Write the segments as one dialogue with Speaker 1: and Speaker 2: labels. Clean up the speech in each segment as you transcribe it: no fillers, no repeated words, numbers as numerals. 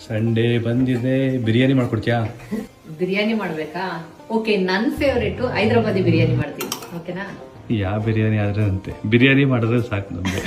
Speaker 1: Sunday ಬಂದಿದೆ, ಬಿರಿಯಾನಿ ಮಾಡ್ಕೊಡ್ತೀಯಾ?
Speaker 2: ಬಿರಿಯಾನಿ ಮಾಡ್ಬೇಕಾ? Okay, ನನ್ ಫೇವ್ರೇಟ್ ಹೈದರಾಬಾದಿ ಬಿರಿಯಾನಿ ಮಾಡ್ತೀನಿ. ಓಕೆನಾ?
Speaker 1: ಯಾವ ಬಿರಿಯಾನಿ ಆದ್ರೆ ಅಂತೆ, ಬಿರಿಯಾನಿ ಮಾಡಿದ್ರೆ ಸಾಕು ನಮ್ಗೆ.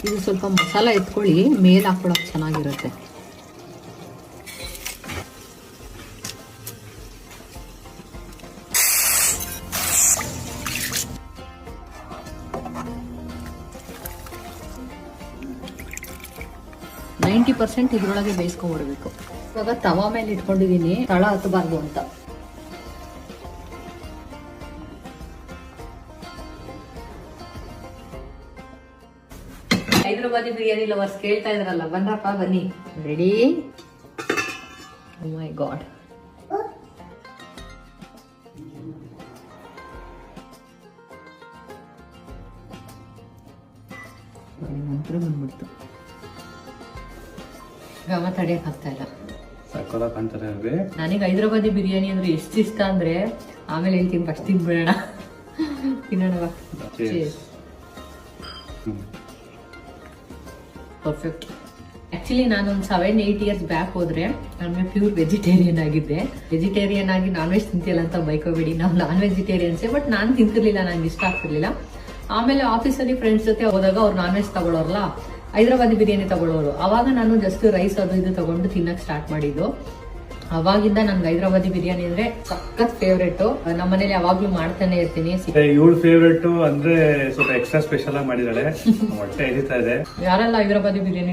Speaker 2: ಇದು ಸ್ವಲ್ಪ ಮಸಾಲ ಎತ್ಕೊಳ್ಳಿ, ಮೇಲ್ ಹಾಕೊಳಕ್ ಚೆನ್ನಾಗಿರುತ್ತೆ. %90 ಇದ್ರೊಳಗೆ ಬೇಯಿಸ್ಕೊಂಡ್ಬಿಡ್ಬೇಕು. ಇವಾಗ ತವಾ ಮೇಲೆ ಇಟ್ಕೊಂಡಿದೀನಿ, ತಳ ಹತ್ತಬಾರ್ದು ಅಂತ. ಹೈದರಾಬಾದಿ ಬಿರಿಯಾನಿ ಲವರ್ಸ್ ಕೇಳ್ತಾ ಇದ್ರಲ್ಲ, ಬನ್ರಪ್ಪ ಬನ್ನಿ. ರೆಡಿ? ಓ ಮೈ ಗಾಡ್, ನಂತರ ಬಂದ್ಬಿಡ್ತು. ಗಮ ತಡಿಯಕ್ ಆಗ್ತಾ ಇಲ್ಲ. ನನಗೆ ಹೈದರಾಬಾದಿ ಬಿರಿಯಾನಿ ಅಂದ್ರೆ ಎಷ್ಟು ಇಷ್ಟ ಅಂದ್ರೆ, ಆಮೇಲೆ ಹೇಳ್ತೀನಿ, ಫಸ್ಟ್ ತಿನ್ಬಿಡೋಣ. ತಿನ್ನೋಣ. ಪರ್ಫೆಕ್ಟ್. ಆಕ್ಚುಲಿ ನಾನೊಂದು 7-8 ಇಯರ್ಸ್ ಬ್ಯಾಕ್ ಹೋದ್ರೆ ನಾನು ಪ್ಯೂರ್ ವೆಜಿಟೇರಿಯನ್ ಆಗಿದ್ದೆ. ವೆಜಿಟೇರಿಯನ್ ಆಗಿ ನಾನ್ ವೆಜ್ ತಿಂತಿಲ್ಲ ಅಂತ ಬೈಕೋಬೇಡಿ, ನಾವು ನಾನ್ ವೆಜಿಟೇರಿಯನ್ಸೇ. ಬಟ್ ನಾನು ತಿಂತಿರ್ಲಿಲ್ಲ, ನಂಗೆ ಇಷ್ಟ ಆಗ್ತಿರ್ಲಿಲ್ಲ. ಆಮೇಲೆ ಆಫೀಸಲ್ಲಿ ಫ್ರೆಂಡ್ಸ್ ಜೊತೆ ಹೋದಾಗ ಅವ್ರು ನಾನ್ ವೆಜ್ ತಗೊಳ್ಳೋರಲ್ಲ, ಹೈದರಾಬಾದಿ ಬಿರಿಯಾನಿ ತಗೊಳ್ಳೋರು. ಅವಾಗ ನಾನು ಜಸ್ಟ್ ರೈಸ್ ಅದು ಇದು ತಗೊಂಡು ತಿನ್ನಕ್ ಸ್ಟಾರ್ಟ್ ಮಾಡಿದ್ದು. ಅವಾಗಿಂದ ನನ್ಗೆ ಹೈದರಾಬಾದಿ ಬಿರಿಯಾನಿ ಅಂದ್ರೆ ಸಖತ್ ಫೇವ್ರೇಟ್. ನಮ್ಮ ಮನೇಲಿ ಯಾವಾಗ್ಲೂ ಮಾಡ್ತಾನೆ ಇರ್ತೀನಿ.
Speaker 1: ಇವಳು ಫೇವ್ರೇಟ್ ಅಂದ್ರೆ ಸ್ವಲ್ಪ ಎಕ್ಸ್ಟ್ರಾ ಸ್ಪೆಷಲ್ ಆಗಿ ಮಾಡಿದಾಳೆ, ಹೊಟ್ಟೆ ಎರಿತಾ ಇದೆ.
Speaker 2: ಯಾರೆಲ್ಲ ಹೈದರಾಬಾದಿ ಬಿರಿಯಾನಿ